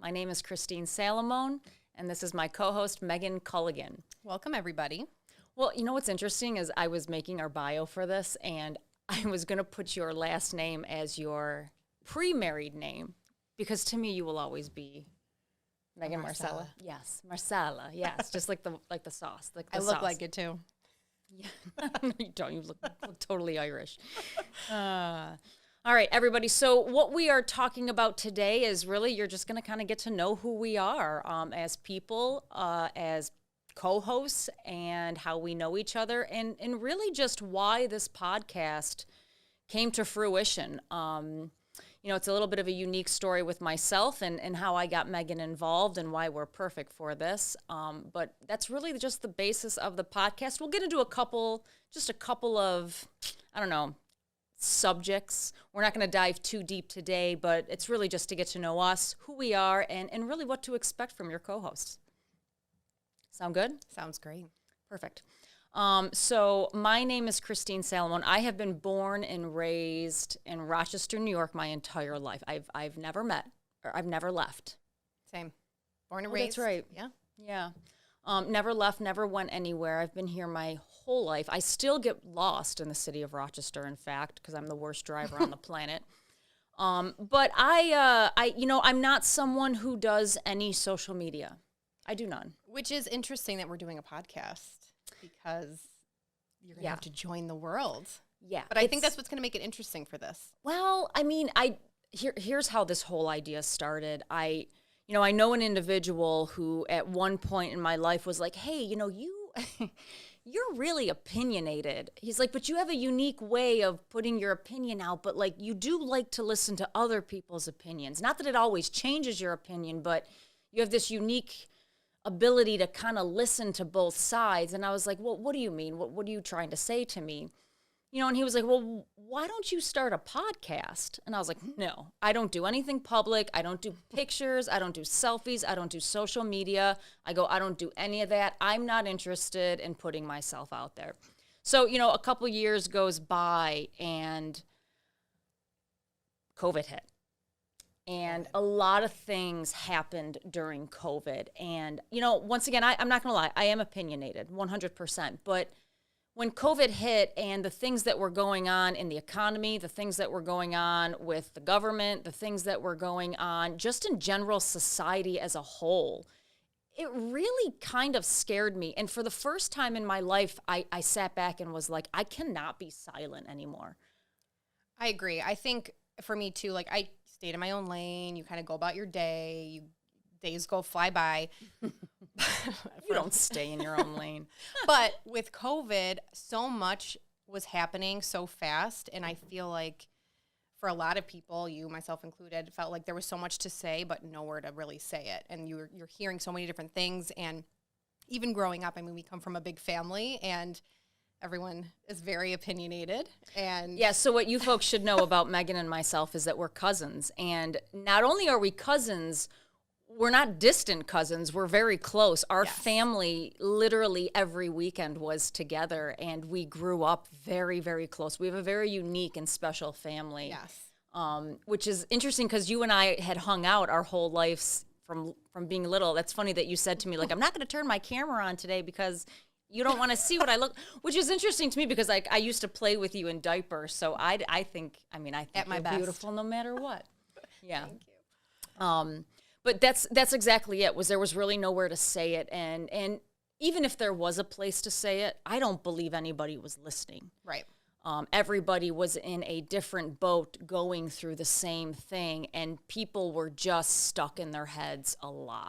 My name is Christine Salomone, and this is my co-host, Meghan Culligan. Welcome, everybody. Well, you know what's interesting is I was making our bio for this, and I was going to put your last name as your pre-married name, because to me, you will always be Meghan Marcella. Yes, Marcella. Yes, just like the sauce. Like the I look sauce. like it too. Yeah. No, you don't. You look totally Irish. All right, everybody. So what we are talking about today is really you're just going to kind of get to know who we are as people, as co-hosts, and how we know each other, and really just why this podcast came to fruition. You know, it's a little bit of a unique story with myself and how I got Meghan involved and why we're perfect for this. But that's really just the basis of the podcast. We'll get into a couple of, I don't know, subjects. We're not going to dive too deep today, but it's really just to get to know us, who we are, and really what to expect from your co-hosts. Sound good? Sounds great. Perfect. So my name is Christine Salomone. I have been born and raised in Rochester, New York my entire life. I've never left. Same. Born and raised. That's right. Yeah. Yeah. Never left, never went anywhere. I've been here my whole life. I still get lost in the city of Rochester, in fact, because I'm the worst driver on the planet. But I'm not someone who does any social media. I do none. Which is interesting that we're doing a podcast because you're going to have to join the world. Yeah. But I think that's what's going to make it interesting for this. Well, I mean, here's how this whole idea started. I know an individual who at one point in my life was like, hey, you're really opinionated. He's like, but you have a unique way of putting your opinion out, but like you do like to listen to other people's opinions. Not that it always changes your opinion, but you have this unique ability to kind of listen to both sides. And I was like, well, what do you mean? What are you trying to say to me? And he was like, well, why don't you start a podcast? And I was like, no, I don't do anything public. I don't do pictures. I don't do selfies. I don't do social media. I don't do any of that. I'm not interested in putting myself out there. So, a couple years goes by and COVID hit. And a lot of things happened during COVID. And, once again, I'm not going to lie, I am opinionated 100%. But when COVID hit and the things that were going on in the economy, the things that were going on with the government, the things that were going on just in general society as a whole, it really kind of scared me. And for the first time in my life, I sat back and was like, I cannot be silent anymore. I agree. I think for me too, like I stayed in my own lane. You kind of go about your day. Days go fly by. You don't stay in your own lane. But with COVID, so much was happening so fast. And I feel like for a lot of people, you, myself included, felt like there was so much to say, but nowhere to really say it. And you're hearing so many different things. And even growing up, I mean, we come from a big family and everyone is very opinionated. And yeah, so what you folks should know about Meghan and myself is that we're cousins. And not only are we cousins, we're not distant cousins. We're very close. Our family literally every weekend was together, and we grew up very, very close. We have a very unique and special family. Yes. Which is interesting because you and I had hung out our whole lives from being little. That's funny that you said to me, like, I'm not going to turn my camera on today because you don't want to see what I look, which is interesting to me because I used to play with you in diapers. So I think at my you're best. beautiful no matter what. Yeah. Thank you. But that's exactly it. There was really nowhere to say it, and even if there was a place to say it, I don't believe anybody was listening. Right. Everybody was in a different boat going through the same thing, and people were just stuck in their heads a lot.